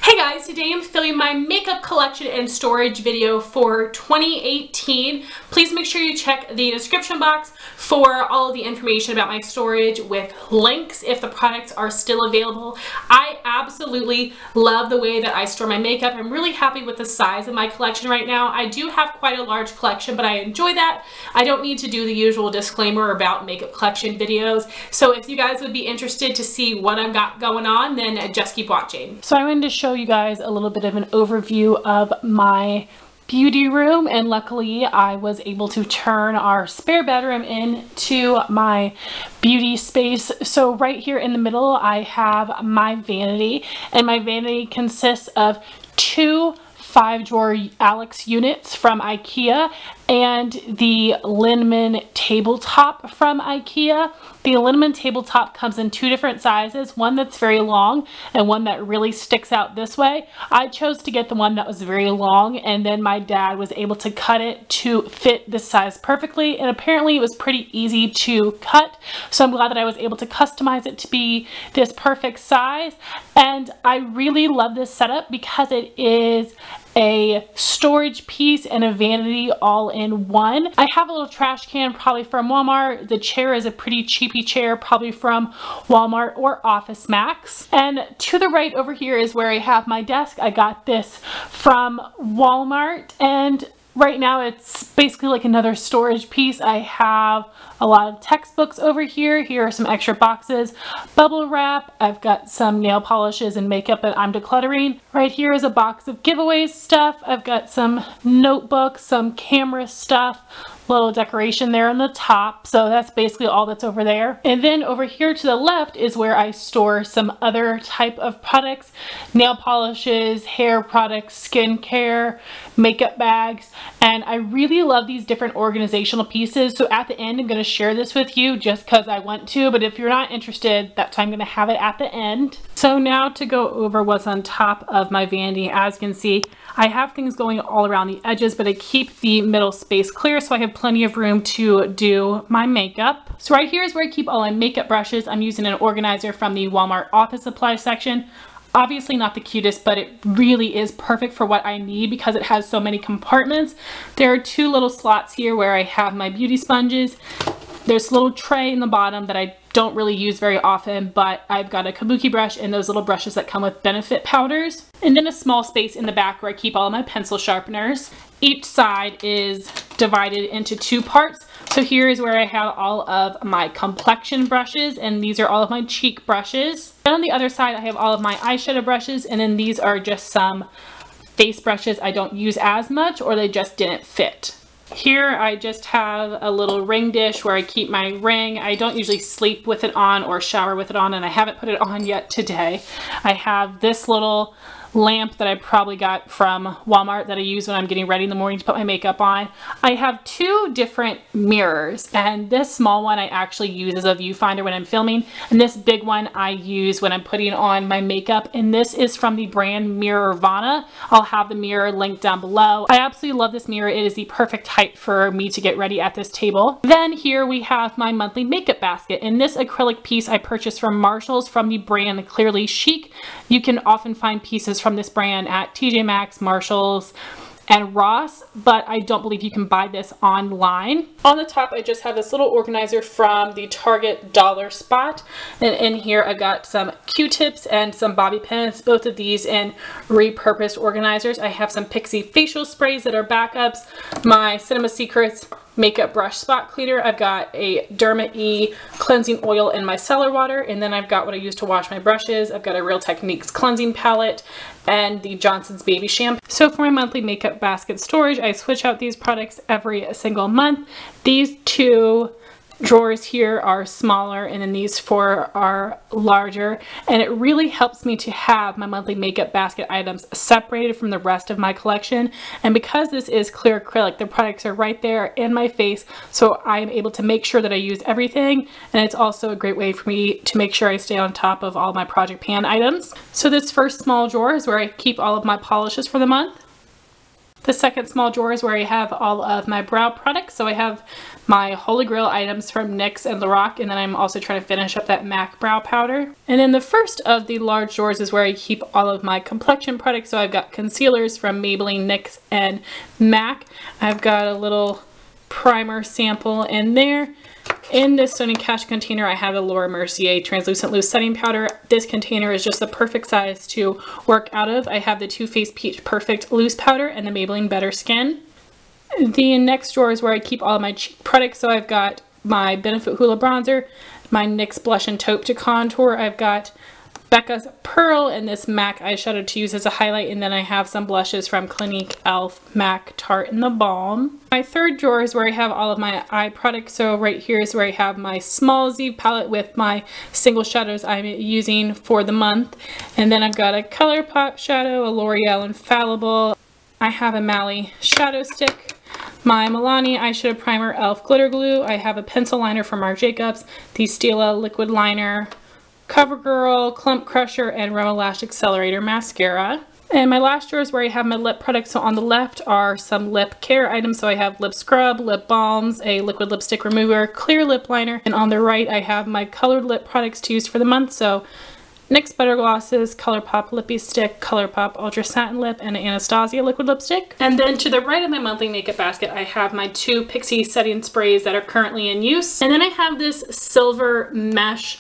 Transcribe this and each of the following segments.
Hey guys, today I'm filming my makeup collection and storage video for 2018. Please make sure you check the description box for all of the information about my storage with links if the products are still available. I absolutely love the way that I store my makeup. I'm really happy with the size of my collection right now. I do have quite a large collection, but I enjoy that. I don't need to do the usual disclaimer about makeup collection videos. So if you guys would be interested to see what I've got going on, then just keep watching. So I wanted to show you guys a little bit of an overview of my beauty room, and luckily I was able to turn our spare bedroom into my beauty space. So right here in the middle I have my vanity, and my vanity consists of two 5-drawer Alex units from Ikea and the Linnmon tabletop from Ikea. The Linnmon tabletop comes in two different sizes, one that's very long and one that really sticks out this way. I chose to get the one that was very long, and then my dad was able to cut it to fit this size perfectly, and apparently it was pretty easy to cut, so I'm glad that I was able to customize it to be this perfect size. And I really love this setup because it is a storage piece and a vanity all in one. I have a little trash can, probably from Walmart. The chair is a pretty cheapy chair, probably from Walmart or Office Max. And to the right over here is where I have my desk. I got this from Walmart, and right now it's basically like another storage piece. I have a lot of textbooks over here. Here are some extra boxes, bubble wrap. I've got some nail polishes and makeup that I'm decluttering. Right here is a box of giveaways stuff. I've got some notebooks, some camera stuff, little decoration there on the top. So that's basically all that's over there. And then over here to the left is where I store some other type of products: nail polishes, hair products, skincare, makeup bags. And I really love these different organizational pieces. So at the end, I'm going to share this with you just because I want to, but if you're not interested, that's why I'm going to have it at the end. So now to go over what's on top of my vanity. As you can see, I have things going all around the edges, but I keep the middle space clear so I have plenty of room to do my makeup. So right here is where I keep all my makeup brushes. I'm using an organizer from the Walmart office supply section. Obviously not the cutest, but it really is perfect for what I need because it has so many compartments. There are two little slots here where I have my beauty sponges. There's a little tray in the bottom that I don't really use very often, but I've got a kabuki brush and those little brushes that come with benefit powders. And then a small space in the back where I keep all of my pencil sharpeners. Each side is divided into two parts. So here is where I have all of my complexion brushes, and these are all of my cheek brushes. And on the other side, I have all of my eyeshadow brushes, and then these are just some face brushes I don't use as much, or they just didn't fit. Here I just have a little ring dish where I keep my ring. I don't usually sleep with it on or shower with it on, and I haven't put it on yet today. I have this little lamp that I probably got from Walmart that I use when I'm getting ready in the morning to put my makeup on. I have two different mirrors, and this small one I actually use as a viewfinder when I'm filming, and this big one I use when I'm putting on my makeup, and this is from the brand Mirrorvana. I'll have the mirror linked down below. I absolutely love this mirror. It is the perfect height for me to get ready at this table. Then here we have my monthly makeup basket, and this acrylic piece I purchased from Marshall's from the brand Clearly Chic. You can often find pieces from this brand at TJ Maxx, Marshall's, and Ross, but I don't believe you can buy this online. On the top, I just have this little organizer from the Target dollar spot, and in here I got some Q-tips and some bobby pins, both of these in repurposed organizers. I have some Pixie facial sprays that are backups, my Cinema Secrets makeup brush spot cleaner. I've got a Derma E cleansing oil in my cellar water, and then I've got what I use to wash my brushes. I've got a Real Techniques cleansing palette and the Johnson's baby shampoo. So for my monthly makeup basket storage, I switch out these products every single month. These two drawers here are smaller, and then these four are larger, and it really helps me to have my monthly makeup basket items separated from the rest of my collection. And because this is clear acrylic, the products are right there in my face, so I'm able to make sure that I use everything, and it's also a great way for me to make sure I stay on top of all my Project Pan items. So this first small drawer is where I keep all of my polishes for the month. The second small drawer is where I have all of my brow products. So I have my Holy Grail items from NYX and Lorac, and then I'm also trying to finish up that MAC brow powder. And then the first of the large drawers is where I keep all of my complexion products. So I've got concealers from Maybelline, NYX, and MAC. I've got a little primer sample in there. In this Sony Cash container, I have a Laura Mercier translucent loose setting powder. This container is just the perfect size to work out of. I have the Too Faced Peach Perfect loose powder and the Maybelline Better Skin. The next drawer is where I keep all of my cheek products. So I've got my Benefit Hoola bronzer, my NYX blush and taupe to contour. I've got Becca's Pearl and this MAC eyeshadow to use as a highlight, and then I have some blushes from Clinique, Elf, MAC, Tarte, and The Balm. My third drawer is where I have all of my eye products. So right here is where I have my Small Z palette with my single shadows I'm using for the month. And then I've got a ColourPop shadow, a L'Oreal Infallible. I have a Mally shadow stick, my Milani eyeshadow primer, Elf glitter glue. I have a pencil liner from Marc Jacobs, the Stila liquid liner, CoverGirl, Clump Crusher, and Rimmel Lash Accelerator mascara. And my last drawer is where I have my lip products. So on the left are some lip care items. So I have lip scrub, lip balms, a liquid lipstick remover, clear lip liner. And on the right, I have my colored lip products to use for the month. So NYX Butter Glosses, ColourPop Lippie Stick, ColourPop Ultra Satin Lip, and Anastasia liquid lipstick. And then to the right of my monthly makeup basket, I have my 2 Pixi setting sprays that are currently in use. And then I have this silver mesh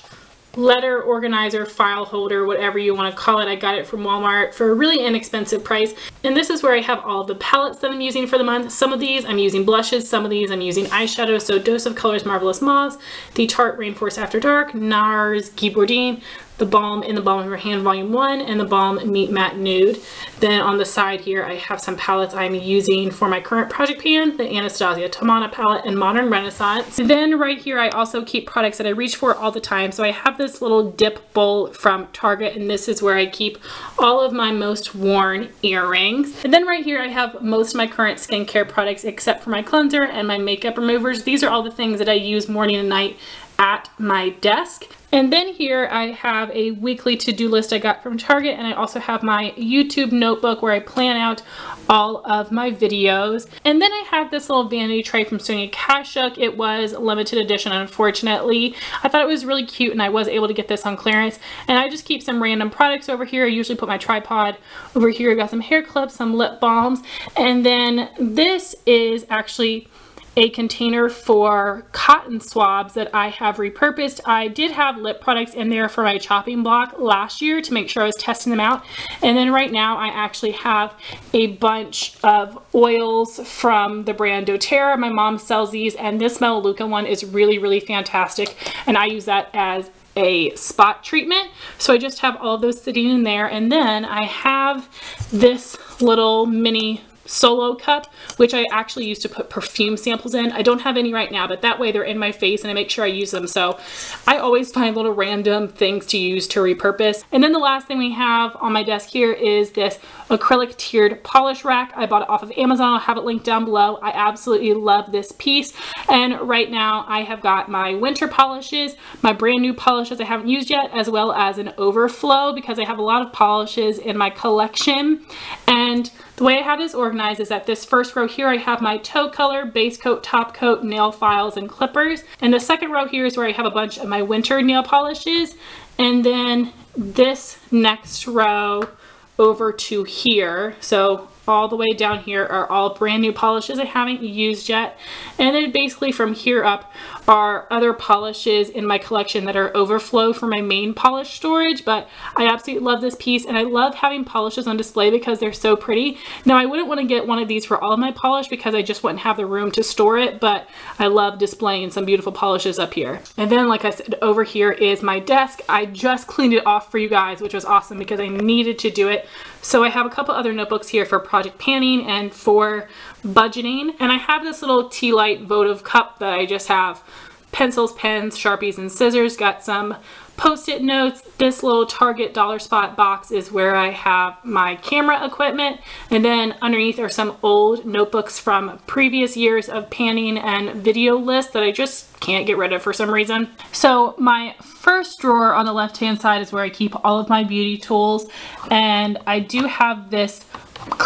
letter organizer, file holder, whatever you want to call it. I got it from Walmart for a really inexpensive price. And this is where I have all of the palettes that I'm using for the month. Some of these I'm using blushes, some of these I'm using eyeshadow. So Dose of Colors Marvelous Mauves, the Tarte Rainforest After Dark, NARS Guy Bourdin, the Balm in the Balm in Your Hand Volume 1, and the Balm Meet Matte Nude. Then on the side here, I have some palettes I'm using for my current project pan, the Anastasia Tamana palette and Modern Renaissance. Then right here, I also keep products that I reach for all the time. So I have this little dip bowl from Target, and this is where I keep all of my most worn earrings. And then right here, I have most of my current skincare products except for my cleanser and my makeup removers. These are all the things that I use morning and night at my desk. And then here I have a weekly to-do list I got from Target, and I also have my YouTube notebook where I plan out all of my videos. And then I have this little vanity tray from Sonia Kashuk. It was limited edition, unfortunately. I thought it was really cute, and I was able to get this on clearance. And I just keep some random products over here. I usually put my tripod over here. I got some hair clips, some lip balms, and then this is actually a container for cotton swabs that I have repurposed. I did have lip products in there for my chopping block last year to make sure I was testing them out. And then right now I actually have a bunch of oils from the brand doTERRA. My mom sells these, and this Melaleuca one is really, really fantastic. And I use that as a spot treatment. So I just have all of those sitting in there. And then I have this little mini solo cup, which I actually used to put perfume samples in. I don't have any right now, but that way they're in my face and I make sure I use them. So I always find little random things to use to repurpose. And then the last thing we have on my desk here is this acrylic tiered polish rack. I bought it off of Amazon. I'll have it linked down below. I absolutely love this piece. And right now I have got my winter polishes, my brand new polishes I haven't used yet, as well as an overflow because I have a lot of polishes in my collection. And the way I have this organized is that this first row here I have my toe color, base coat, top coat, nail files, and clippers. And the second row here is where I have a bunch of my winter nail polishes. And then this next row over to here, so all the way down here are all brand new polishes I haven't used yet. And then basically from here up are other polishes in my collection that are overflow for my main polish storage. But I absolutely love this piece, and I love having polishes on display because they're so pretty. Now I wouldn't want to get one of these for all of my polish because I just wouldn't have the room to store it, but I love displaying some beautiful polishes up here. And then like I said, over here is my desk. I just cleaned it off for you guys, which was awesome because I needed to do it. So I have a couple other notebooks here for project panning and for budgeting. And I have this little tea light votive cup that I just have pencils, pens, Sharpies, and scissors. Got some post-it notes. This little Target dollar spot box is where I have my camera equipment. And then underneath are some old notebooks from previous years of panning and video lists that I just can't get rid of for some reason. So my first drawer on the left-hand side is where I keep all of my beauty tools. And I do have this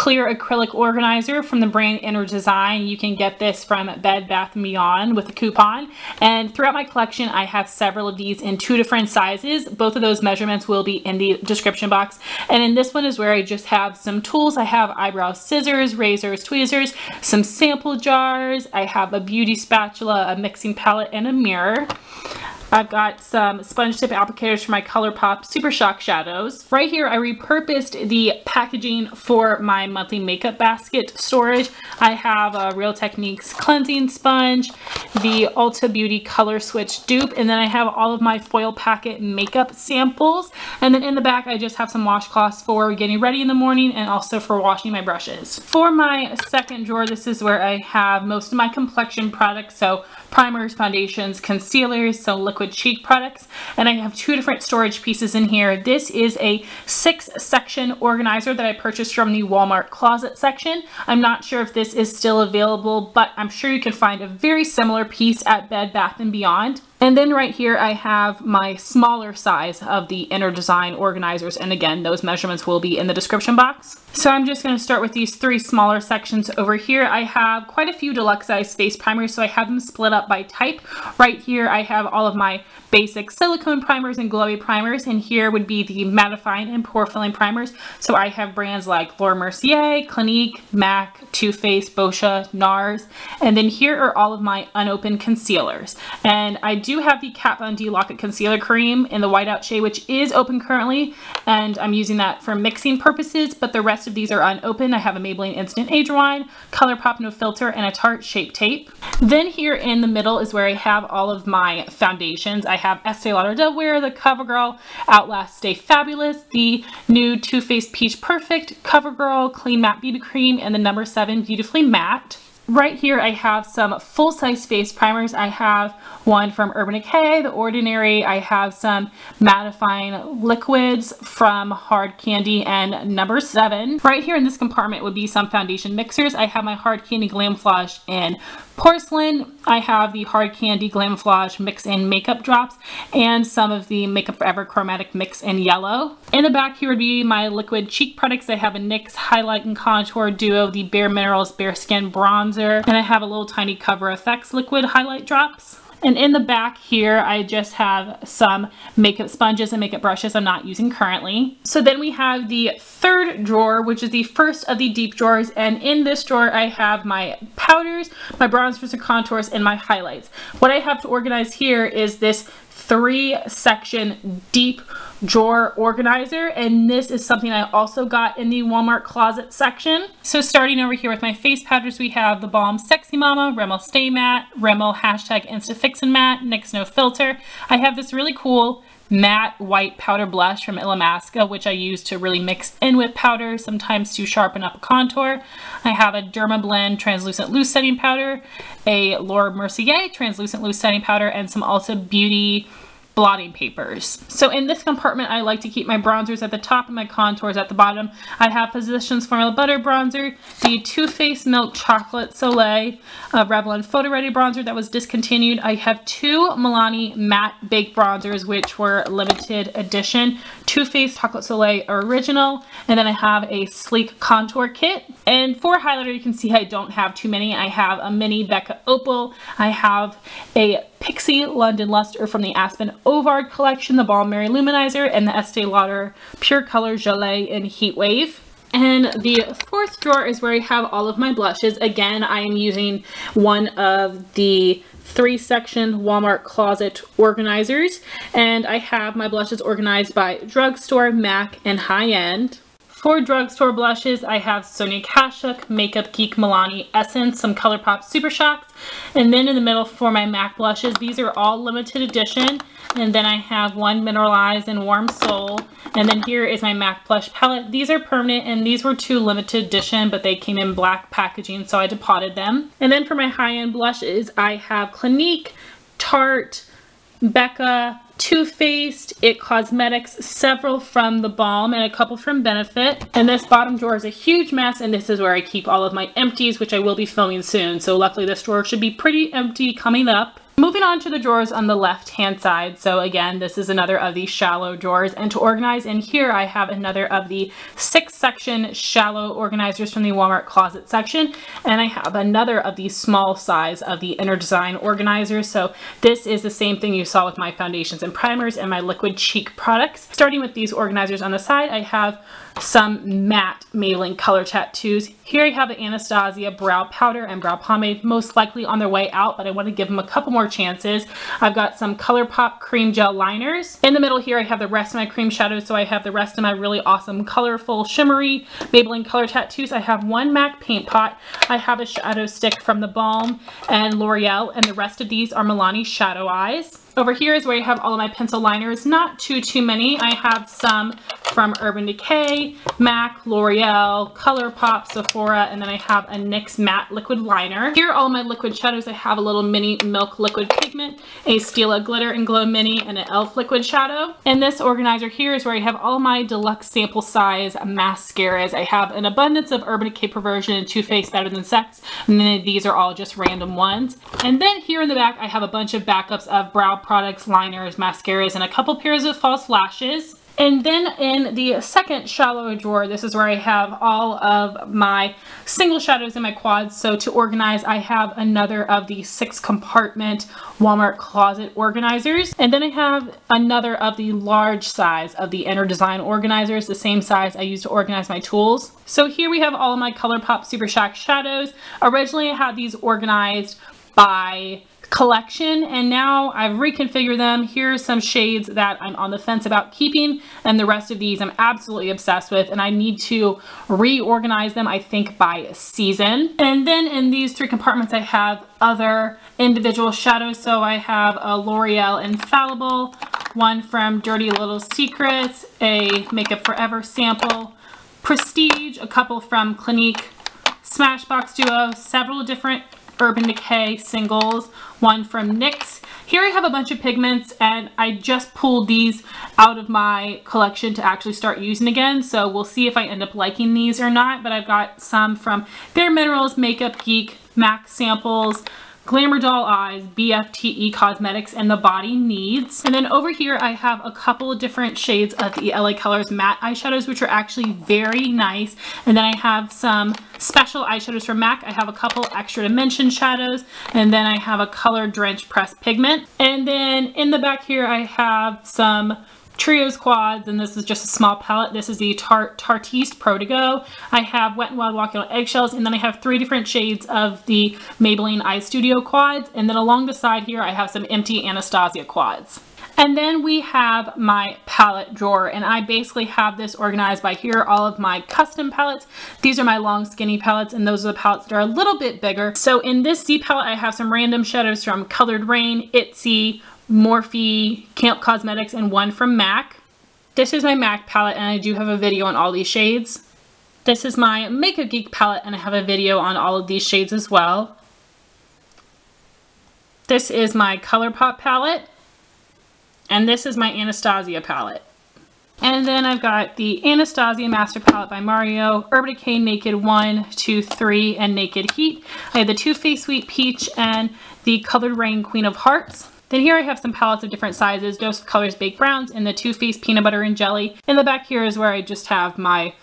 clear acrylic organizer from the brand Inner Design. You can get this from Bed Bath & Beyond with a coupon. And throughout my collection, I have several of these in 2 different sizes. Both of those measurements will be in the description box. And in this one is where I just have some tools. I have eyebrow scissors, razors, tweezers, some sample jars. I have a beauty spatula, a mixing palette, and a mirror. I've got some sponge tip applicators for my ColourPop Super Shock shadows. Right here, I repurposed the packaging for my monthly makeup basket storage. I have a Real Techniques cleansing sponge, the Ulta Beauty Color Switch dupe, and then I have all of my foil packet makeup samples. And then in the back, I just have some washcloths for getting ready in the morning and also for washing my brushes. For my second drawer, this is where I have most of my complexion products, so primers, foundations, concealers, so liquid cheek products, and I have 2 different storage pieces in here. This is a 6-section organizer that I purchased from the Walmart closet section. I'm not sure if this is still available, but I'm sure you can find a very similar piece at Bed Bath & Beyond. And then right here I have my smaller size of the Inner Design organizers, and again, those measurements will be in the description box. So I'm just going to start with these 3 smaller sections over here. I have quite a few deluxe size face primers, so I have them split up by type. Right here I have all of my basic silicone primers and glowy primers, and here would be the mattifying and pore filling primers. So I have brands like Laura Mercier, Clinique, MAC, Too Faced, Boscia, NARS, and then here are all of my unopened concealers. And I do have the Kat Von D Lock-It Concealer Cream in the whiteout shade, which is open currently, and I'm using that for mixing purposes, but the rest of these are unopened. I have a Maybelline Instant Age Rewind, ColourPop No Filter, and a Tarte Shape Tape. Then here in the middle is where I have all of my foundations. I have Estee Lauder Dove Wear, the CoverGirl Outlast Stay Fabulous, the new Too Faced Peach Perfect, CoverGirl Clean Matte BB Cream, and the No. 7 Beautifully Matte. Right here I have some full-size face primers. I have one from Urban Decay, The Ordinary. I have some mattifying liquids from Hard Candy and No. 7. Right here in this compartment would be some foundation mixers. I have my Hard Candy Glamflauge in Porcelain. I have the Hard Candy Glamflauge Mix in Makeup Drops, and some of the Makeup Forever Chromatic Mix in Yellow. In the back here would be my liquid cheek products. I have a NYX Highlight and Contour Duo, the Bare Minerals Bare Skin Bronzer, and I have a little tiny Cover FX liquid highlight drops. And in the back here, I just have some makeup sponges and makeup brushes I'm not using currently. So then we have the third drawer, which is the first of the deep drawers. And in this drawer, I have my powders, my bronzers and contours, and my highlights. What I have to organize here is this 3-section deep drawer organizer, and this is something I also got in the Walmart closet section. So starting over here with my face powders, we have the Balm Sexy Mama, Rimmel Stay Matte, Rimmel #InstaFixin' Matte, NYX No Filter. I have this really cool matte white powder blush from Illamasqua, which I use to really mix in with powder, sometimes to sharpen up a contour. I have a Dermablend translucent loose setting powder, a Laura Mercier translucent loose setting powder, and some Ulta Beauty blotting papers. So in this compartment, I like to keep my bronzers at the top and my contours at the bottom. I have Physicians Formula Butter Bronzer, the Too Faced Milk Chocolate Soleil, a Revlon Photo Ready Bronzer that was discontinued. I have 2 Milani Matte Baked Bronzers, which were limited edition, Too Faced Chocolate Soleil Original, and then I have a Sleek Contour Kit. And for highlighter, you can see I don't have too many. I have a mini Becca Opal, I have a Pixie London Luster from the Aspen Ovard collection, the Balm Mary Luminizer, and the Estee Lauder Pure Color Gelée in Heat Wave. And the fourth drawer is where I have all of my blushes. Again, I am using one of the 3-section Walmart closet organizers, and I have my blushes organized by drugstore, MAC, and high-end. For drugstore blushes, I have Sonia Kashuk, Makeup Geek Milani Essence, some ColourPop Super Shocks, and then in the middle for my MAC blushes, these are all limited edition, and then I have one Mineralized and Warm Soul, and then here is my MAC blush palette. These are permanent, and these were 2 limited edition, but they came in black packaging, so I depotted them. And then for my high-end blushes, I have Clinique, Tarte, Becca, Too Faced, It Cosmetics, several from the Balm, and a couple from Benefit. And this bottom drawer is a huge mess, and this is where I keep all of my empties, which I will be filming soon. So luckily this drawer should be pretty empty coming up. Moving on to the drawers on the left hand side. So again, this is another of the shallow drawers, and to organize in here I have another of the 6-section shallow organizers from the Walmart closet section, and I have another of the small size of the inner design organizers. So this is the same thing you saw with my foundations and primers and my liquid cheek products. Starting with these organizers on the side, I have some matte Maybelline color tattoos. Here I have the Anastasia brow powder and brow pomade, most likely on their way out, but I want to give them a couple more chances. I've got some ColourPop cream gel liners. In the middle here I have the rest of my cream shadows, so I have the rest of my really awesome colorful shimmery Maybelline color tattoos. I have one MAC paint pot, I have a shadow stick from the Balm and L'Oreal, and the rest of these are Milani shadow eyes. Over here is where I have all of my pencil liners, not too many. I have some from Urban Decay, MAC, L'Oreal, ColourPop, Sephora, and then I have a NYX matte liquid liner. Here are all my liquid shadows. I have a little mini Milk liquid pigment, a Stila glitter and glow mini, and an e.l.f. liquid shadow. And this organizer here is where I have all my deluxe sample size mascaras. I have an abundance of Urban Decay Perversion and Too Faced Better Than Sex, and then these are all just random ones. And then here in the back I have a bunch of backups of brow products, liners, mascaras, and a couple pairs of false lashes. And then in the second shallow drawer, this is where I have all of my single shadows in my quads. So to organize, I have another of the 6-compartment Walmart closet organizers. And then I have another of the large size of the inner design organizers, the same size I use to organize my tools. So here we have all of my ColourPop Super Shack shadows. Originally I had these organized by collection, and now I've reconfigured them. Here's some shades that I'm on the fence about keeping, and the rest of these I'm absolutely obsessed with, and I need to reorganize them, I think, by season. And then in these 3 compartments I have other individual shadows. So I have a L'Oreal Infallible, one from Dirty Little Secrets, a Makeup Forever sample, Prestige, a couple from Clinique, Smashbox Duo, several different Urban Decay singles, one from NYX. Here I have a bunch of pigments, and I just pulled these out of my collection to actually start using again, so we'll see if I end up liking these or not. But I've got some from Bare Minerals, Makeup Geek, MAC samples, Glamour Doll Eyes, BFTE Cosmetics, and The Body Needs. And then over here I have a couple of different shades of the LA Colors matte eyeshadows, which are actually very nice. And then I have some special eyeshadows from MAC. I have a couple extra dimension shadows, and then I have a color drenched pressed pigment. And then in the back here I have some Trios quads, and this is just a small palette. This is the Tartiste Pro To Go. I have Wet n Wild Walking on Eggshells, and then I have 3 different shades of the Maybelline Eye Studio quads. And then along the side here I have some empty Anastasia quads. And then we have my palette drawer, and I basically have this organized by here, all of my custom palettes. These are my long skinny palettes, and those are the palettes that are a little bit bigger. So in this Z palette I have some random shadows from Colored Rain, Itsy, Morphe, Camp Cosmetics, and one from MAC. This is my MAC palette, and I do have a video on all these shades. This is my Makeup Geek palette, and I have a video on all of these shades as well. This is my ColourPop palette, and this is my Anastasia palette. And then I've got the Anastasia Master Palette by Mario, Urban Decay Naked 1, 2, 3, and Naked Heat. I have the Too Faced Sweet Peach and the Colored Rain Queen of Hearts. Then here I have some palettes of different sizes, Dose of Colors Baked Browns, and the Too Faced Peanut Butter and Jelly. In the back here is where I just have my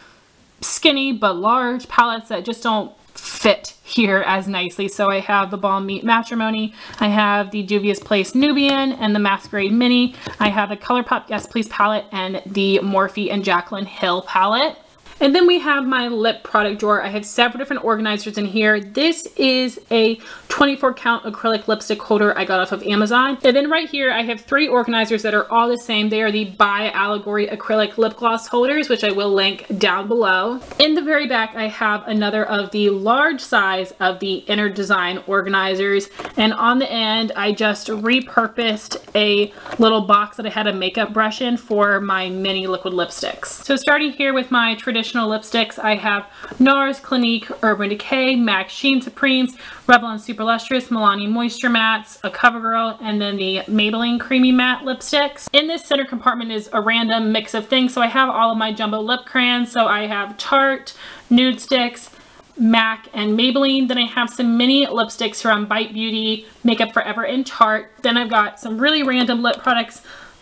skinny but large palettes that just don't fit here as nicely. So I have the Balm Meet Matrimony, I have the Juvia's Place Nubian, and the Masquerade Mini. I have the ColourPop Yes Please palette and the Morphe and Jaclyn Hill palette. And then we have my lip product drawer. I have several different organizers in here. This is a 24 count acrylic lipstick holder I got off of Amazon. And then right here I have 3 organizers that are all the same. They are the byAlegory acrylic lip gloss holders, which I will link down below. In the very back I have another of the large size of the inner design organizers, and on the end I just repurposed a little box that I had a makeup brush in for my mini liquid lipsticks. So starting here with my traditional lipsticks, I have NARS, Clinique, Urban Decay, MAC Sheen Supremes, Revlon Super Lustrous, Milani Moisture Mattes, a CoverGirl, and then the Maybelline Creamy Matte lipsticks. In this center compartment is a random mix of things. So I have all of my jumbo lip crayons. So I have Tarte, Nude Sticks, MAC, and Maybelline. Then I have some mini lipsticks from Bite Beauty, Makeup Forever, and Tarte. Then I've got some really random lip products,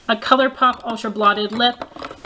a ColourPop Ultra Blotted Lip,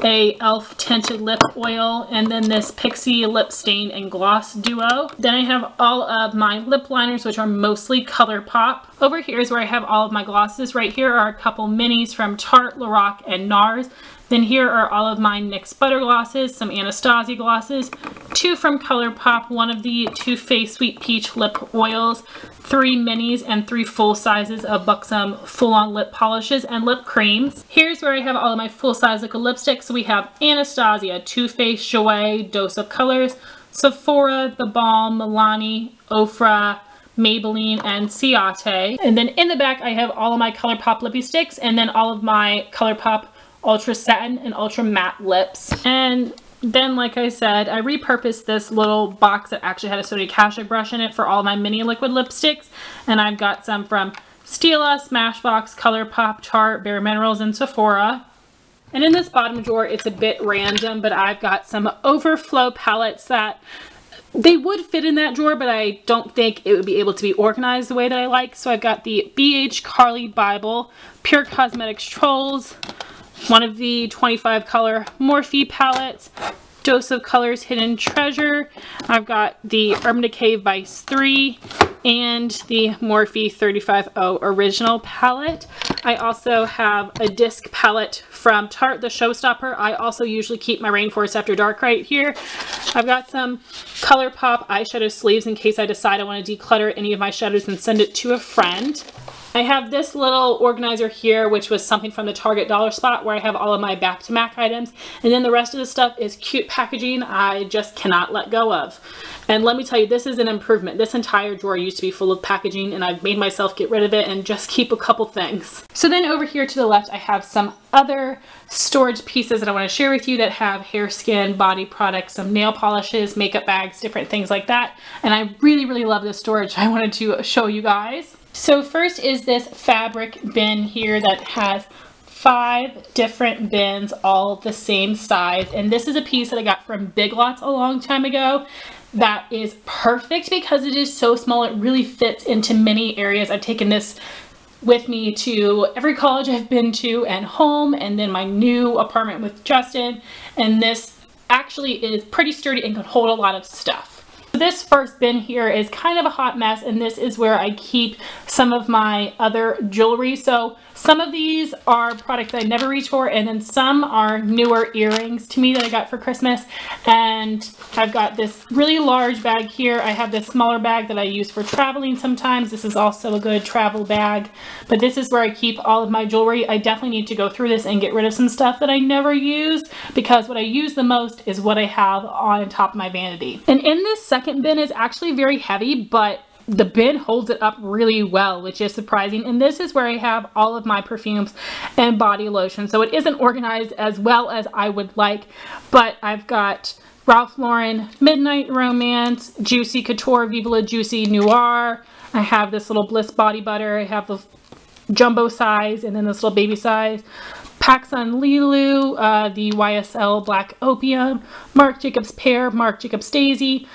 a e.l.f. Tinted Lip Oil, and then this Pixie Lip Stain and Gloss Duo. Then I have all of my lip liners, which are mostly ColourPop. Over here is where I have all of my glosses. Right here are a couple minis from Tarte, Lorac, and NARS. Then here are all of my NYX Butter Glosses, some Anastasia glosses, 2 from ColourPop, 1 of the Too Faced Sweet Peach Lip Oils, 3 minis, and 3 full sizes of Buxom full-on lip polishes and lip creams. Here's where I have all of my full-size liquid lipsticks. So we have Anastasia, Too Faced, Jouer, Dose of Colors, Sephora, The Balm, Milani, Ofra, Maybelline, and Ciate. And then in the back I have all of my ColourPop lippy sticks, and then all of my ColourPop Ultra Satin and Ultra Matte lips. And then, like I said, I repurposed this little box that actually had a Soda Cassia brush in it for all my mini liquid lipsticks. And I've got some from Stila, Smashbox, ColourPop, Tarte, Bare Minerals, and Sephora. And in this bottom drawer, it's a bit random, but I've got some Overflow palettes that they would fit in that drawer, but I don't think it would be able to be organized the way that I like. So I've got the BH Carly Bible, Pure Cosmetics Trolls, one of the 25 color Morphe palettes, Dose of Colors Hidden Treasure. I've got the Urban Decay Vice 3 and the Morphe 35O Original palette. I also have a disc palette from Tarte, the Showstopper. I also usually keep my Rainforest After Dark right here. I've got some ColourPop eyeshadow sleeves in case I decide I want to declutter any of my shadows and send it to a friend. I have this little organizer here, which was something from the Target dollar spot, where I have all of my Back to Mac items. And then the rest of the stuff is cute packaging I just cannot let go of. And let me tell you, this is an improvement. This entire drawer used to be full of packaging, and I've made myself get rid of it and just keep a couple things. So then over here to the left, I have some other storage pieces that I want to share with you that have hair, skin, body products, some nail polishes, makeup bags, different things like that. And I really, really love this storage. I wanted to show you guys. So first is this fabric bin here that has 5 different bins, all the same size. And this is a piece that I got from Big Lots a long time ago. That is perfect because it is so small. It really fits into many areas. I've taken this with me to every college I've been to and home, and then my new apartment with Justin. And this actually is pretty sturdy and can hold a lot of stuff. This first bin here is kind of a hot mess, and this is where I keep some of my other jewelry. So some of these are products I never reach for, and then some are newer earrings to me that I got for Christmas. And I've got this really large bag here. I have this smaller bag that I use for traveling sometimes. This is also a good travel bag, but this is where I keep all of my jewelry. I definitely need to go through this and get rid of some stuff that I never use, because what I use the most is what I have on top of my vanity. And in this second bin is actually very heavy, but the bin holds it up really well, which is surprising. And this is where I have all of my perfumes and body lotion. So it isn't organized as well as I would like, but I've got Ralph Lauren Midnight Romance, Juicy Couture, Viva La Juicy Noir. I have this little Bliss body butter. I have the jumbo size and then this little baby size. PacSun Lilu, the YSL Black Opium, Marc Jacobs Pear, Marc Jacobs Daisy.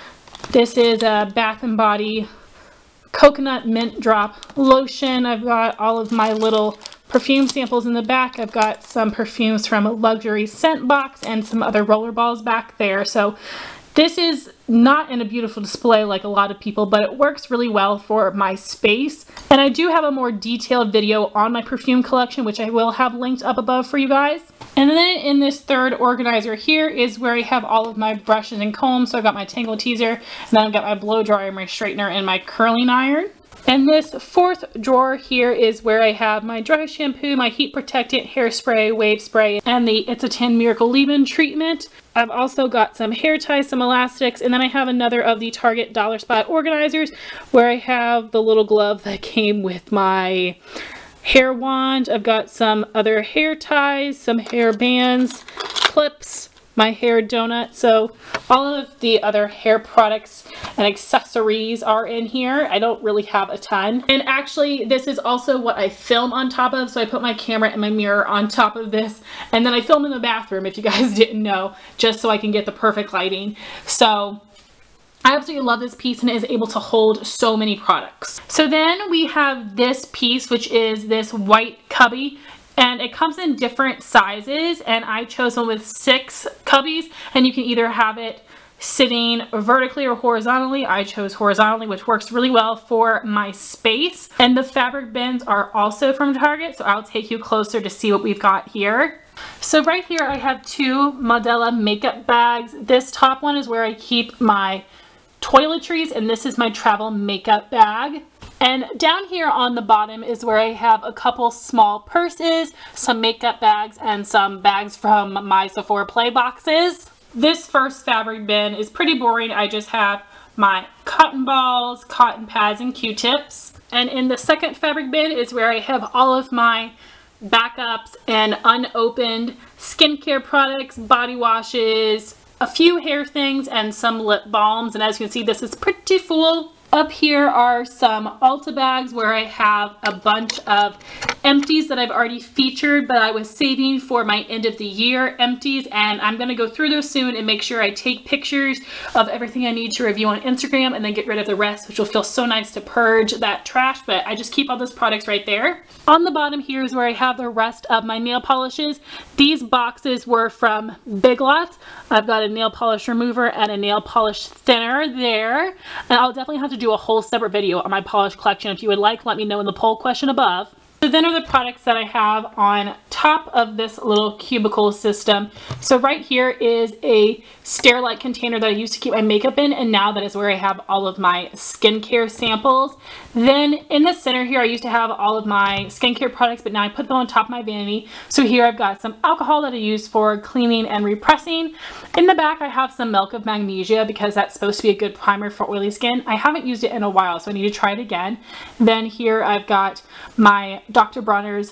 This is a Bath & Body Coconut Mint Drop Lotion. I've got all of my little perfume samples in the back. I've got some perfumes from a luxury scent box and some other rollerballs back there. So this is not in a beautiful display like a lot of people, but it works really well for my space. And I do have a more detailed video on my perfume collection, which I will have linked up above for you guys. And then in this third organizer here is where I have all of my brushes and combs. So I've got my Tangle Teezer, and then I've got my blow dryer, my straightener, and my curling iron. And this fourth drawer here is where I have my dry shampoo, my heat protectant, hairspray, wave spray, and the It's a 10 Miracle Leave-In treatment. I've also got some hair ties, some elastics, and then I have another of the Target Dollar Spot organizers where I have the little glove that came with my hair wand. I've got some other hair ties, some hair bands, clips, my hair donut. So all of the other hair products and accessories are in here. I don't really have a ton. And actually this is also what I film on top of. So I put my camera and my mirror on top of this, and then I film in the bathroom, if you guys didn't know, just so I can get the perfect lighting. So I absolutely love this piece and it is able to hold so many products. So then we have this piece, which is this white cubby. And it comes in different sizes, and I chose one with 6 cubbies, and you can either have it sitting vertically or horizontally. I chose horizontally, which works really well for my space. And the fabric bins are also from Target, so I'll take you closer to see what we've got here. So right here I have 2 Modella makeup bags. This top one is where I keep my toiletries, and this is my travel makeup bag. And down here on the bottom is where I have a couple small purses, some makeup bags, and some bags from my Sephora Play boxes. This first fabric bin is pretty boring. I just have my cotton balls, cotton pads, and Q-tips. And in the second fabric bin is where I have all of my backups and unopened skincare products, body washes, a few hair things, and some lip balms. And as you can see, this is pretty full. Up here are some Ulta bags where I have a bunch of empties that I've already featured, but I was saving for my end of the year empties, and I'm going to go through those soon and make sure I take pictures of everything I need to review on Instagram and then get rid of the rest, which will feel so nice to purge that trash, but I just keep all those products right there. On the bottom here is where I have the rest of my nail polishes. These boxes were from Big Lots. I've got a nail polish remover and a nail polish thinner there, and I'll definitely have to do a whole separate video on my polish collection. If you would like, let me know in the poll question above. So then are the products that I have on top of this little cubicle system. So right here is a Stairlight container that I used to keep my makeup in, and now that is where I have all of my skincare samples. Then in the center here, I used to have all of my skincare products, but now I put them on top of my vanity. So here I've got some alcohol that I use for cleaning and repressing. In the back, I have some Milk of Magnesia because that's supposed to be a good primer for oily skin. I haven't used it in a while, so I need to try it again. Then here I've got my Dr. Bronner's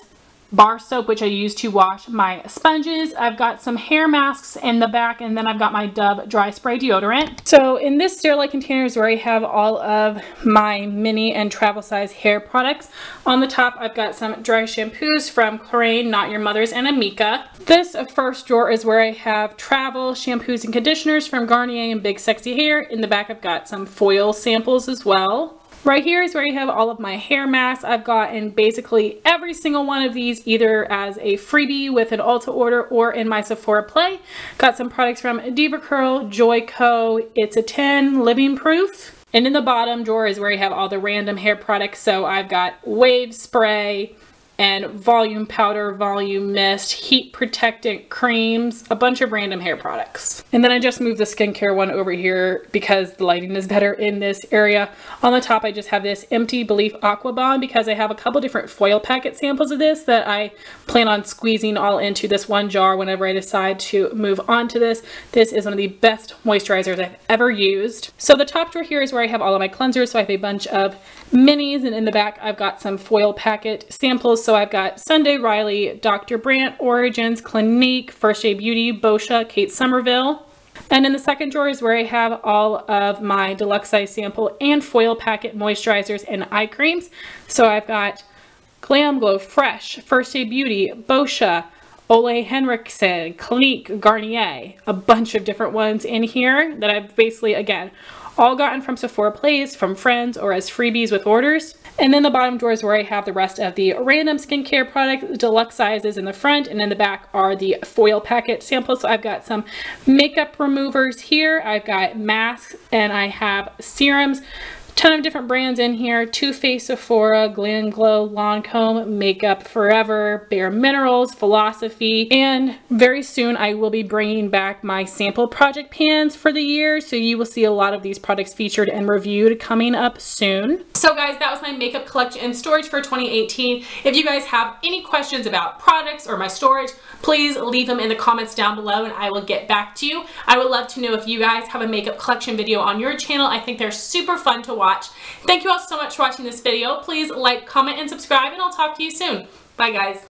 bar soap, which I use to wash my sponges. I've got some hair masks in the back, and then I've got my Dove dry spray deodorant. So in this Stairlight container is where I have all of my mini and travel size hair products. On the top, I've got some dry shampoos from Clarins, Not Your Mother's, and Amika. This first drawer is where I have travel shampoos and conditioners from Garnier and Big Sexy Hair. In the back, I've got some foil samples as well. Right here is where I have all of my hair masks. I've gotten basically every single one of these either as a freebie with an Ulta order or in my Sephora Play. Got some products from Diva Curl, Joico, It's a 10, Living Proof. And in the bottom drawer is where I have all the random hair products. So I've got wave spray and volume powder, volume mist, heat protectant creams, a bunch of random hair products. And then I just moved the skincare one over here because the lighting is better in this area. On the top, I just have this Empty Belief Aqua Bomb because I have a couple different foil packet samples of this that I plan on squeezing all into this one jar whenever I decide to move on to this. This is one of the best moisturizers I've ever used. So the top drawer here is where I have all of my cleansers. So I have a bunch of minis, and in the back, I've got some foil packet samples. So I've got Sunday Riley, Dr. Brandt, Origins, Clinique, First Aid Beauty, Boscia, Kate Somerville. And in the second drawer is where I have all of my deluxe size sample and foil packet moisturizers and eye creams. So I've got Glam Glow, Fresh, First Aid Beauty, Boscia, Ole Henriksen, Clinique, Garnier, a bunch of different ones in here that I've basically, again, all gotten from Sephora Plays, from friends, or as freebies with orders. And then the bottom drawer is where I have the rest of the random skincare products, deluxe sizes in the front, and in the back are the foil packet samples. So I've got some makeup removers here, I've got masks, and I have serums. Ton of different brands in here: Too Faced, Sephora, Glam Glow, Lancome, Makeup Forever, Bare Minerals, Philosophy, and very soon I will be bringing back my sample project pans for the year, so you will see a lot of these products featured and reviewed coming up soon. So guys, that was my makeup collection and storage for 2018. If you guys have any questions about products or my storage, please leave them in the comments down below and I will get back to you. I would love to know if you guys have a makeup collection video on your channel. I think they're super fun to watch. Thank you all so much for watching this video. Please like, comment, and subscribe, and I'll talk to you soon. Bye guys.